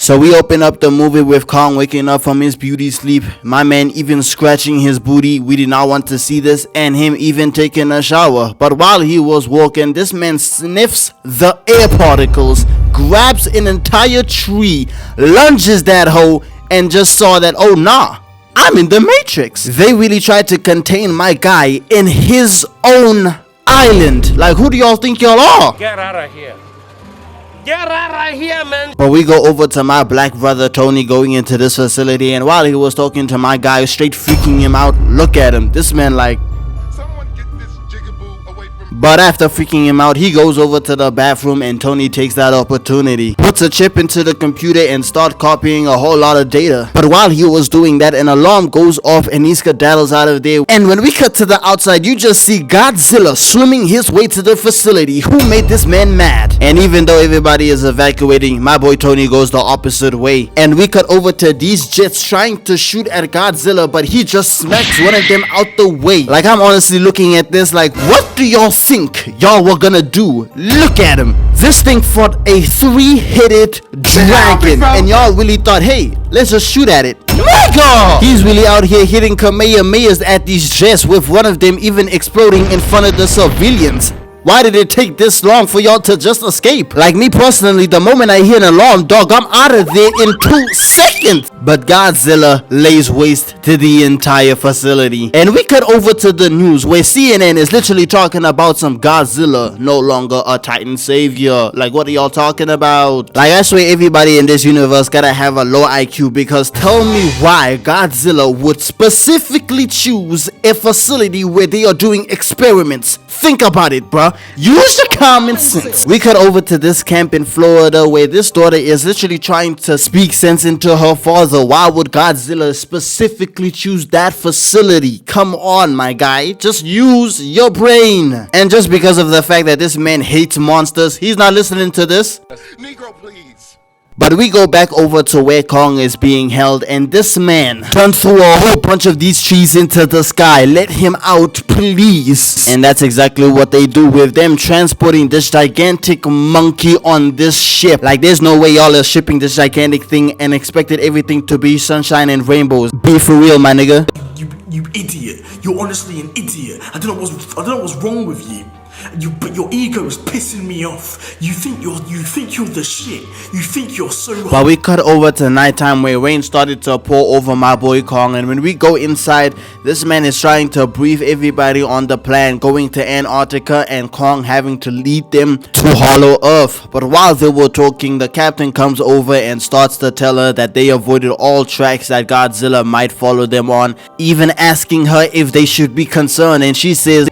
So we open up the movie with Kong waking up from his beauty sleep, my man even scratching his booty. We did not want to see this, and him even taking a shower. But while he was walking, this man sniffs the air particles, grabs an entire tree, lunges that hoe, and just saw that, oh nah, I'm in the Matrix. They really tried to contain my guy in his own island. Like, who do y'all think y'all are? Get out of here. Get out of here, man. But we go over to my black brother Tony going into this facility, and while he was talking to my guy, straight freaking him out. Look at him. This man like... But after freaking him out, he goes over to the bathroom, and Tony takes that opportunity, puts a chip into the computer and start copying a whole lot of data. But while he was doing that, an alarm goes off and he skedaddles out of there. And when we cut to the outside, you just see Godzilla swimming his way to the facility. Who made this man mad? And even though everybody is evacuating, my boy Tony goes the opposite way. And we cut over to these jets trying to shoot at Godzilla, but he just smacks one of them out the way. Like, I'm honestly looking at this like, what do y'all think y'all were gonna do? Look at him. This thing fought a 3-headed dragon, and y'all really thought, hey, let's just shoot at it. Mega! He's really out here hitting Kamehamehas at these jets, with one of them even exploding in front of the civilians. Why did it take this long for y'all to just escape? Like me personally, the moment I hear an alarm, dog, I'm out of there in 2 seconds. But Godzilla lays waste to the entire facility. And we cut over to the news where CNN is literally talking about some Godzilla no longer a Titan savior. Like, what are y'all talking about? Like, I swear everybody in this universe gotta have a low IQ, because tell me why Godzilla would specifically choose a facility where they are doing experiments. Think about it, bruh. Use your common sense. We cut over to this camp in Florida where this daughter is literally trying to speak sense into her father. Why would Godzilla specifically choose that facility? Come on, my guy. Just use your brain. And just because of the fact that this man hates monsters, he's not listening to this. Negro, please. But we go back over to where Kong is being held, and this man turned through a whole bunch of these trees into the sky. Let him out, please. And that's exactly what they do with them transporting this gigantic monkey on this ship. Like, there's no way y'all are shipping this gigantic thing and expected everything to be sunshine and rainbows. Be for real, my nigga. You idiot. You're honestly an idiot. I don't know what's wrong with you. But your ego is pissing me off. You think you're the shit. You think you're so hot. But we cut over to nighttime where rain started to pour over my boy Kong, and when we go inside, this man is trying to brief everybody on the plan going to Antarctica, and Kong having to lead them to Hollow Earth. But while they were talking, the captain comes over and starts to tell her that they avoided all tracks that Godzilla might follow them on, even asking her if they should be concerned, and she says,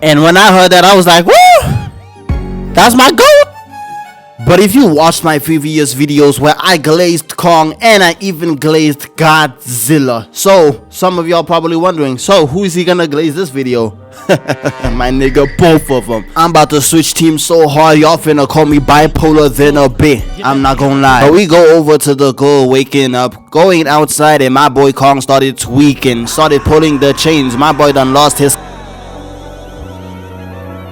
and when I heard that, I was like, woo! That's my goat! But if you watched my previous videos where I glazed Kong and I even glazed Godzilla, so some of y'all probably wondering, so who is he gonna glaze this video? My nigga, both of them. I'm about to switch teams so hard, y'all finna call me bipolar then a bit. I'm not gonna lie. But we go over to the girl waking up, going outside, and my boy Kong started tweaking, started pulling the chains. My boy done lost his...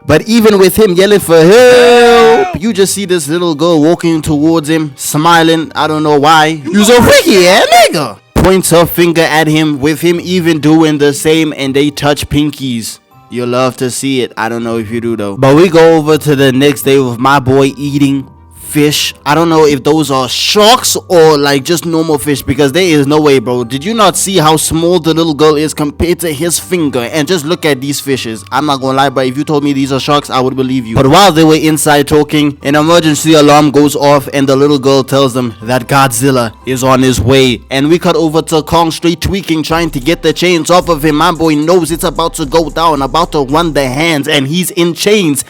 But even with him yelling for help, you just see this little girl walking towards him, smiling. I don't know why. You so freaky, eh, nigga? Points her finger at him, with him even doing the same, and they touch pinkies. You love to see it. I don't know if you do though. But we go over to the next day with my boy eating fish. I don't know if those are sharks or like just normal fish, because there is no way, bro. Did you not see how small the little girl is compared to his finger? And just look at these fishes. I'm not gonna lie, but if you told me these are sharks, I would believe you. But while they were inside talking, an emergency alarm goes off, and the little girl tells them that Godzilla is on his way. And we cut over to Kong straight tweaking, trying to get the chains off of him. My boy knows it's about to go down, about to run the hands, and he's in chains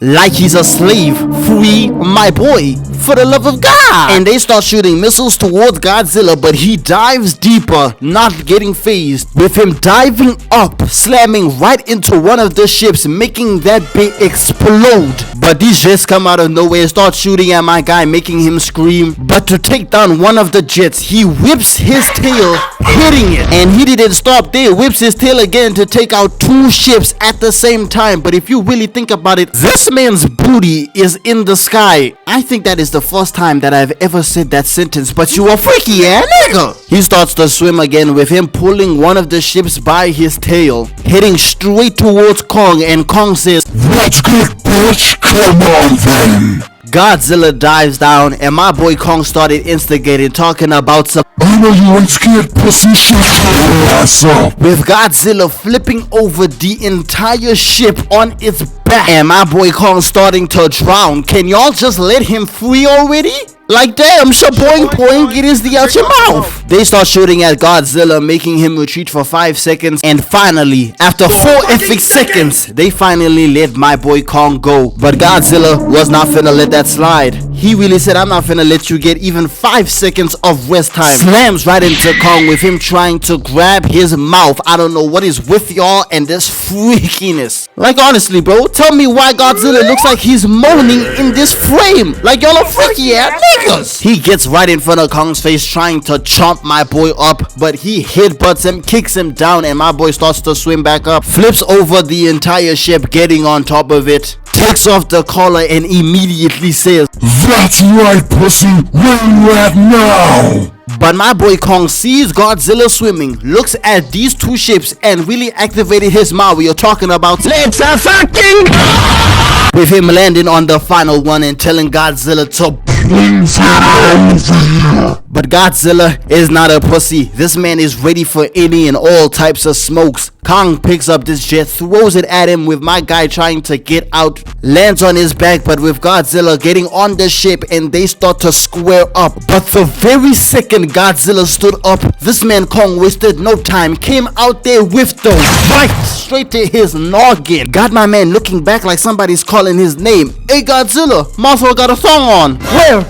like he's a slave. Free my boy, for the love of God. And they start shooting missiles towards Godzilla, but he dives deeper, not getting phased, with him diving up, slamming right into one of the ships, making that bit explode. But these jets come out of nowhere, start shooting at my guy, making him scream. But to take down one of the jets, he whips his tail, hitting it. And he didn't stop there, whips his tail again to take out 2 ships at the same time. But if you really think about it, this man's booty is in the sky. I think that is the the first time that I've ever said that sentence, but you a freaky nigga. He starts to swim again with him pulling one of the ships by his tail, heading straight towards Kong, and Kong says, "That's good, bitch. Come on then." Godzilla dives down, and my boy Kong started instigating, talking about some "I know you ain't scared, pussy. Shut your ass up." with Godzilla flipping over the entire ship on its back, and my boy Kong starting to drown. Can y'all just let him free already? Like damn, shaboing point, get his D out your mouth. They start shooting at Godzilla, making him retreat for 5 seconds, and finally, after 4 epic seconds, they finally let my boy Kong go. But Godzilla was not finna let that slide. He really said, "I'm not finna let you get even 5 seconds of rest time." Slams right into Kong with him trying to grab his mouth. I don't know what is with y'all and this freakiness. Like honestly, bro, tell me why Godzilla looks like he's moaning in this frame. Like y'all are freaky ass niggas. He gets right in front of Kong's face trying to chomp my boy up, but he headbutts him, kicks him down, and my boy starts to swim back up, flips over the entire ship, getting on top of it, takes off the collar, and immediately says, "That's right, pussy. Where you at now?" But my boy Kong sees Godzilla swimming, looks at these two ships, and really activated his mouth. We are talking about let's fucking with him landing on the final one and telling Godzilla to "Please out." But Godzilla is not a pussy. This man is ready for any and all types of smokes. Kong picks up this jet, throws it at him with my guy trying to get out, lands on his back, but with Godzilla getting on the ship, and they start to square up. But the very second Godzilla stood up, this man Kong wasted no time, came out there with the right straight to his noggin. Got my man looking back like somebody's calling his name. Hey Godzilla, Mothra got a thong on. Where?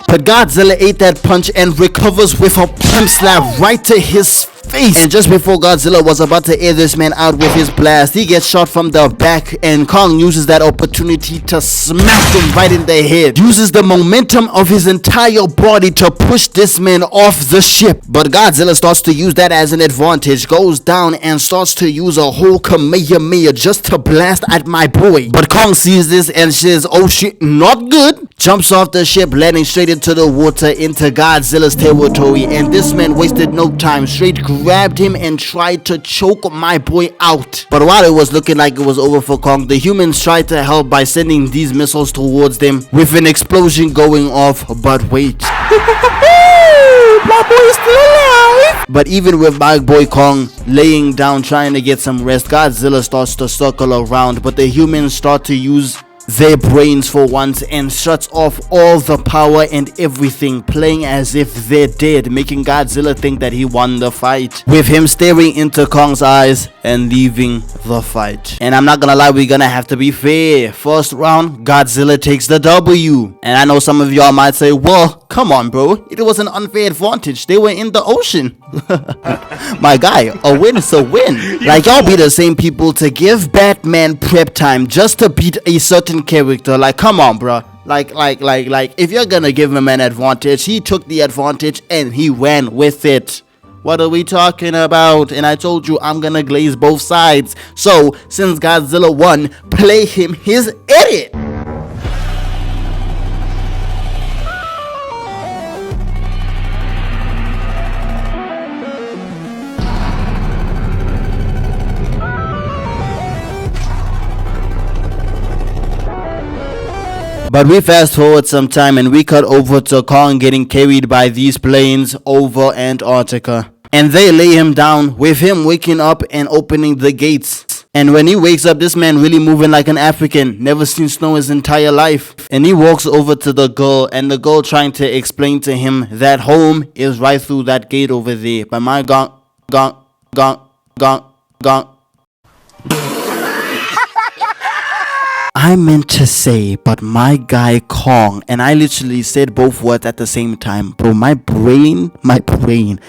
But Godzilla ate that punch and recovers with a pimp slap right to his face. And just before Godzilla was about to air this man out with his blast, he gets shot from the back, and Kong uses that opportunity to smack him right in the head. Uses the momentum of his entire body to push this man off the ship. But Godzilla starts to use that as an advantage, goes down and starts to use a whole Kamehameha just to blast at my boy. But Kong sees this and says, "Oh shit, not good." Jumps off the ship, landing straight into the water, into Godzilla's territory, and this man wasted no time, straight grabbed him and tried to choke my boy out. But while it was looking like it was over for Kong, the humans tried to help by sending these missiles towards them, with an explosion going off. But wait, my boy is still alive. But even with my boy Kong laying down trying to get some rest, Godzilla starts to circle around, but the humans start to use their brains for once and shuts off all the power and everything, playing as if they're dead, making Godzilla think that he won the fight, with him staring into Kong's eyes and leaving the fight. And I'm not gonna lie, we're gonna have to be fair. First round, Godzilla takes the W. And I know some of y'all might say, well, come on bro, it was an unfair advantage, they were in the ocean. My guy, a win is a win. Like y'all be the same people to give Batman prep time just to beat a certain character. Like come on bro, like if you're gonna give him an advantage, he took the advantage and he ran with it. What are we talking about? And I told you I'm gonna glaze both sides. So since Godzilla won, play him his idiot. But we fast forward some time and we cut over to Kong getting carried by these planes over Antarctica. And they lay him down, with him waking up and opening the gates. And when he wakes up, this man really moving like an African, never seen snow his entire life. And he walks over to the girl, and the girl trying to explain to him that home is right through that gate over there. But my gong. I meant to say, but my guy Kong, and I literally said both words at the same time. Bro, my brain.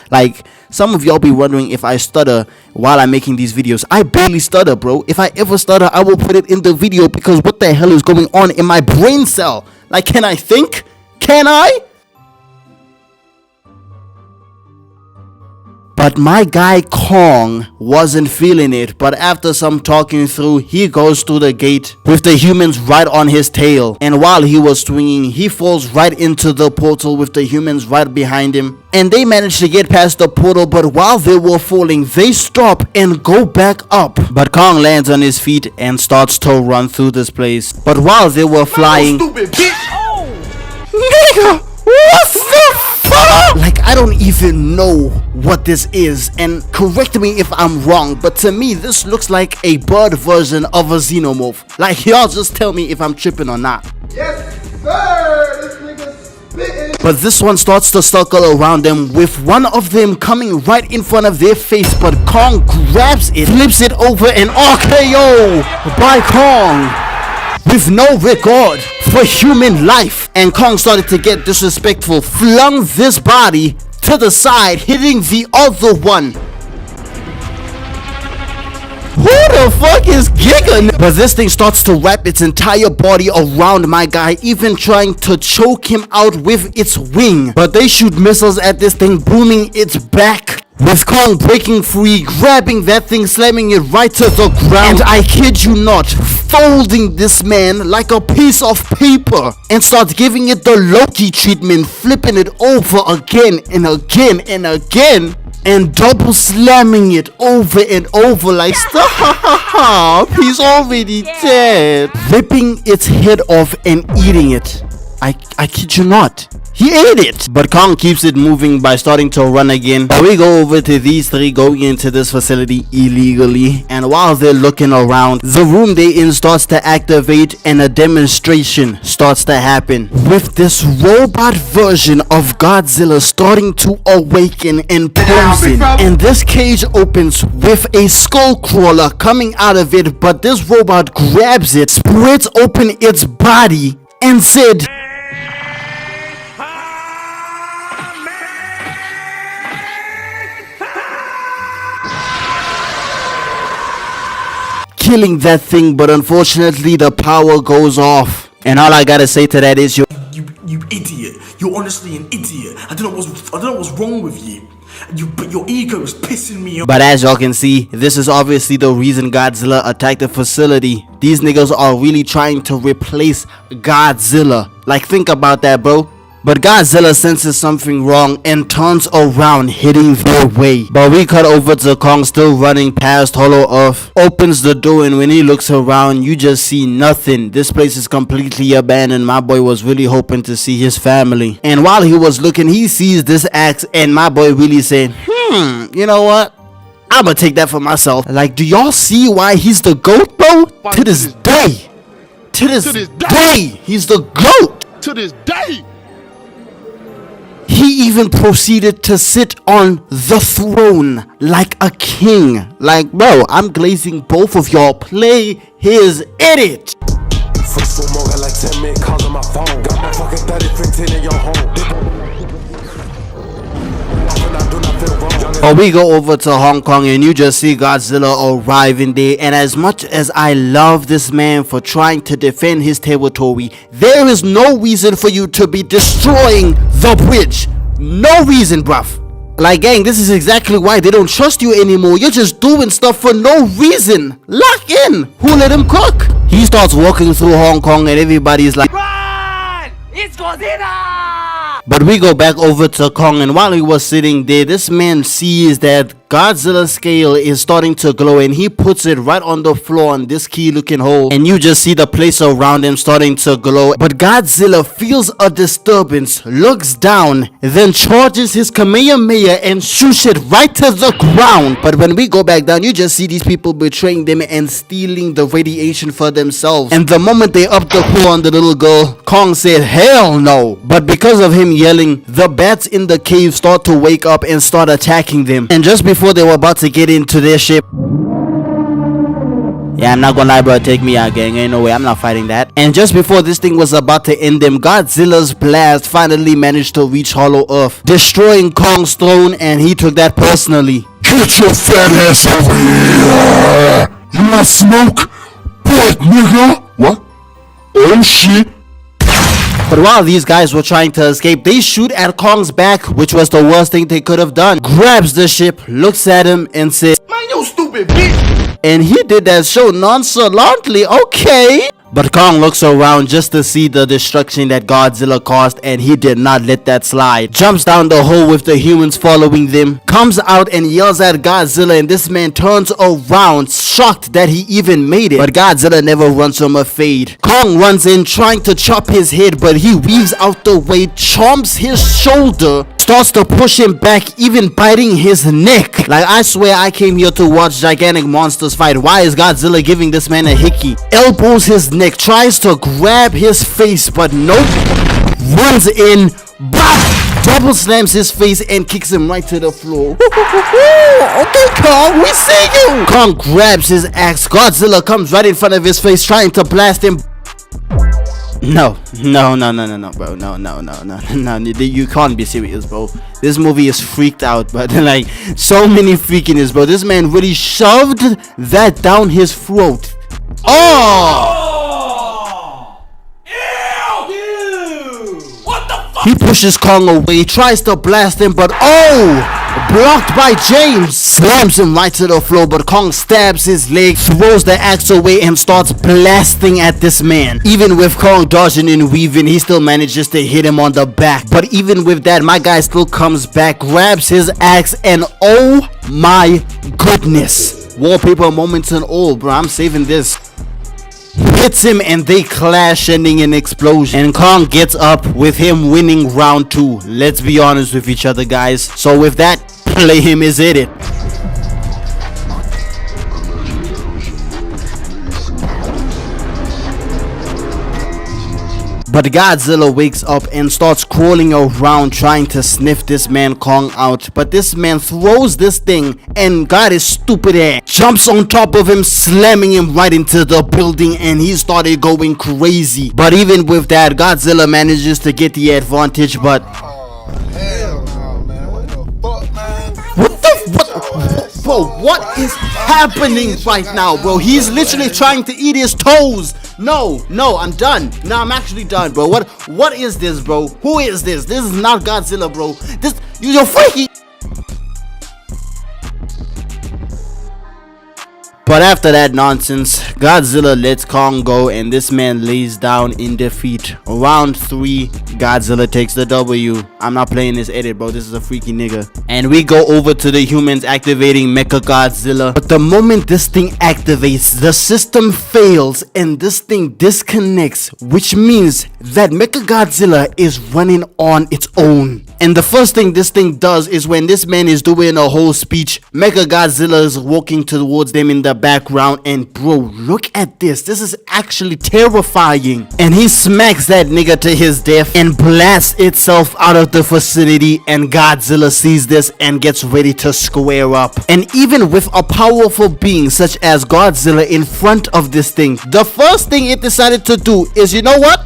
Like, some of y'all be wondering if I stutter while I'm making these videos. I barely stutter, bro. If I ever stutter, I will put it in the video, because what the hell is going on in my brain cell? Like, can I think? Can I? But my guy Kong wasn't feeling it, but after some talking through, he goes through the gate with the humans right on his tail. And while he was swinging, he falls right into the portal with the humans right behind him. And they managed to get past the portal, but while they were falling, they stop and go back up. But Kong lands on his feet and starts to run through this place. But while they were flying, nigga, what the fuck? Like, I don't even know what this is, and correct me if I'm wrong, but to me this looks like a bird version of a xenomorph. Like, y'all just tell me if I'm tripping or not. Yes, sir! This nigga's spitting! But this one starts to circle around them, with one of them coming right in front of their face, but Kong grabs it, flips it over, and RKO by Kong with no regard for human life. And Kong started to get disrespectful, flung this body to the side, hitting the other one. Who the fuck is Giga? But this thing starts to wrap its entire body around my guy, even trying to choke him out with its wing. But they shoot missiles at this thing, booming its back, with Kong breaking free, grabbing that thing, slamming it right to the ground, and I kid you not, folding this man like a piece of paper, and starts giving it the Loki treatment, flipping it over again and again and again, and double slamming it over and over like, stop, he's already dead, ripping its head off and eating it. I kid you not. He ate it. But Kong keeps it moving by starting to run again. We go over to these three going into this facility illegally, and while they're looking around, the room they in starts to activate and a demonstration starts to happen, with this robot version of Godzilla starting to awaken and posing. And this cage opens with a skull crawler coming out of it, but this robot grabs it, splits open its body, and said, killing that thing. But unfortunately the power goes off, and all I gotta say to that is you idiot. You're honestly an idiot. I don't know what's wrong with you. But your ego is pissing me off. But as y'all can see, this is obviously the reason Godzilla attacked the facility. These niggas are really trying to replace Godzilla. Like, think about that, bro. But Godzilla senses something wrong and turns around, hitting their way. But we cut over to Kong still running past Hollow Earth, opens the door, and when he looks around, you just see nothing. This place is completely abandoned. My boy was really hoping to see his family. And while he was looking, he sees this axe, and my boy really said, you know what? I'ma take that for myself. Like, do y'all see why he's the GOAT, bro? To this day. To this day, he's the GOAT. To this day! He even proceeded to sit on the throne like a king. Like, bro, I'm glazing both of y'all. Play his edit. Like 10 minutes calling my phone. Got my fucking 30 15 in your home. Or we go over to Hong Kong and you just see Godzilla arriving there, and as much as I love this man for trying to defend his territory, there is no reason for you to be destroying the bridge. No reason, bruv. Like, gang, this is exactly why they don't trust you anymore. You're just doing stuff for no reason. Lock in. Who let him cook? He starts walking through Hong Kong and everybody's like, Run! It's Godzilla! But we go back over to Kong, and while he was sitting there, this man sees that Godzilla's scale is starting to glow, and he puts it right on the floor on this key looking hole, and you just see the place around him starting to glow. But Godzilla feels a disturbance, looks down, then charges his Kamehameha and shoots it right to the ground. But when we go back down, you just see these people betraying them and stealing the radiation for themselves. And the moment they up the core on the little girl, Kong said hell no. But because of him yelling, the bats in the cave start to wake up and start attacking them. And just before they were about to get into their ship, yeah, I'm not gonna lie, bro, take me out, gang. Ain't no way, I'm not fighting that. And just before this thing was about to end them, Godzilla's blast finally managed to reach Hollow Earth, destroying Kong's throne, and he took that personally. Get your fat ass over here! You want smoke? What, nigga? What? Oh shit! But while these guys were trying to escape, they shoot at Kong's back, which was the worst thing they could have done. Grabs the ship, looks at him, and says, Man, you stupid bitch. and he did that so nonchalantly, okay. But Kong looks around just to see the destruction that Godzilla caused, and he did not let that slide. Jumps down the hole with the humans following them, comes out and yells at Godzilla, and this man turns around, shocked that he even made it. But Godzilla never runs from a fade. Kong runs in trying to chop his head, but he weaves out the way, chomps his shoulder, starts to push him back, even biting his neck. Like, I swear I came here to watch gigantic monsters fight. Why is Godzilla giving this man a hickey? Elbows his neck, tries to grab his face, but nope. Runs in, bop, double slams his face and kicks him right to the floor. Okay, Kong, we see you. Kong grabs his axe. Godzilla comes right in front of his face, trying to blast him. No, bro. No. You can't be serious, bro. This movie is freaked out, but like, so many freakiness, bro. This man really shoved that down his throat. Oh! He pushes Kong away, tries to blast him, but oh! Blocked by James. Slams him right to the floor, but Kong stabs his leg, throws the axe away, and starts blasting at this man. Even with Kong dodging and weaving, he still manages to hit him on the back. But even with that, my guy still comes back, grabs his axe, and oh my goodness. Wallpaper moments and all, bro. I'm saving this. Hits him and they clash, ending in explosion. And Kong gets up with him winning round 2. Let's be honest with each other, guys. So with that, play him is it. But Godzilla wakes up and starts crawling around trying to sniff this man Kong out. But this man throws this thing and got his stupid ass jumps on top of him, slamming him right into the building, and he started going crazy. But even with that, Godzilla manages to get the advantage. But Hell no, man. What the fuck, man? what? Bro, what is happening right now, bro? He's literally trying to eat his toes. No, I'm done. No, I'm actually done, bro. What is this, bro? Who is this? This is not Godzilla, bro. You're freaky. But after that nonsense, Godzilla lets Kong go and this man lays down in defeat. Round 3, Godzilla takes the W. I'm not playing this edit, bro. This is a freaky nigga. And we go over to the humans activating MechaGodzilla. But the moment this thing activates, the system fails and this thing disconnects, which means that MechaGodzilla is running on its own. And the first thing this thing does is when this man is doing a whole speech, MechaGodzilla is walking towards them in the background, and bro, look at this. This is actually terrifying. And he smacks that nigga to his death and blasts itself out of the facility, and Godzilla sees this and gets ready to square up. And even with a powerful being such as Godzilla in front of this thing, the first thing it decided to do is, you know what?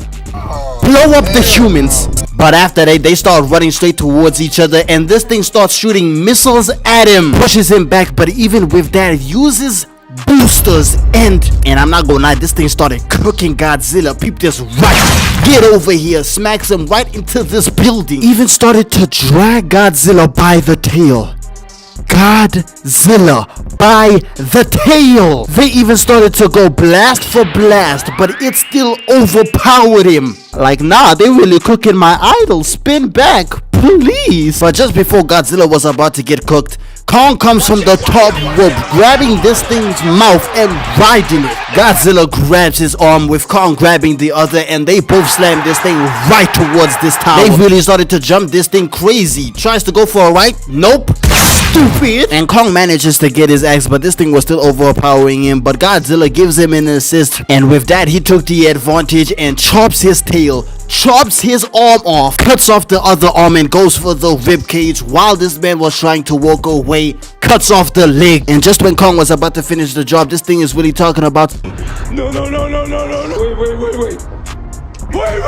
Blow up the humans. But after that, they start running straight towards each other, and this thing starts shooting missiles at him, pushes him back. But even with that, it uses boosters, and I'm not gonna lie, this thing started cooking Godzilla. Peep this right. Get over here. Smacks him right into this building. Even started to drag Godzilla by the tail. Godzilla by the tail. They even started to go blast for blast, but it still overpowered him. Like, nah, they really cooking my idol. Spin back, please. But just before Godzilla was about to get cooked, Kong comes from the top rope, grabbing this thing's mouth and riding it. Godzilla grabs his arm with Kong grabbing the other, and they both slam this thing right towards this tower. They really started to jump this thing crazy. Tries to go for a ride. Nope. Stupid. And Kong manages to get his axe, but this thing was still overpowering him. But Godzilla gives him an assist, and with that, he took the advantage and chops his tail, chops his arm off, cuts off the other arm, and goes for the rib cage. While this man was trying to walk away, cuts off the leg. And just when Kong was about to finish the job, this thing is really talking about, No. Wait.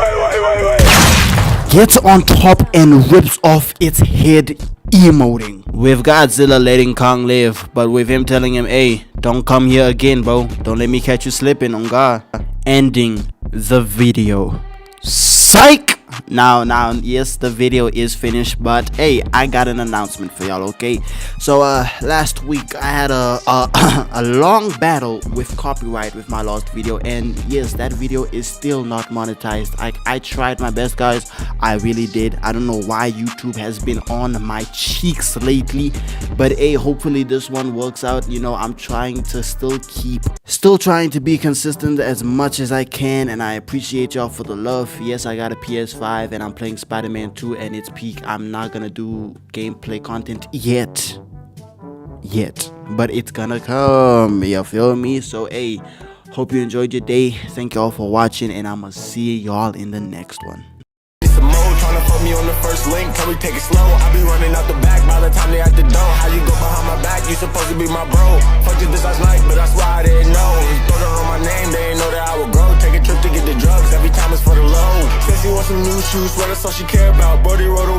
gets on top and rips off its head, emoting. With Godzilla letting Kong live, but with him telling him, hey, don't come here again, bro. Don't let me catch you slipping, on God. Ending the video. Psych! now yes, the video is finished, but hey, I got an announcement for y'all. Okay, so last week I had a a long battle with copyright with my last video, and yes, that video is still not monetized. I tried my best, guys. I really did. I don't know why YouTube has been on my cheeks lately, but hey, hopefully this one works out. You know, I'm trying to still trying to be consistent as much as I can, and I appreciate y'all for the love. Yes, I got a PS5 and I'm playing Spider-Man 2 and it's peak. I'm not gonna do gameplay content yet, but it's gonna come, you feel me? So hey, hope you enjoyed your day. Thank y'all for watching, and I'ma see y'all in the next one. Tryna put me on the first link, can we take it slow? I be running out the back by the time they at the door. How you go behind my back? You supposed to be my bro. Fucked you this last night, but that's why I didn't know. You throw that on my name, they ain't know that I would grow. Take a trip to get the drugs, every time it's for the low. Says he wants some new shoes, swear that's all she care about. Brody wrote away.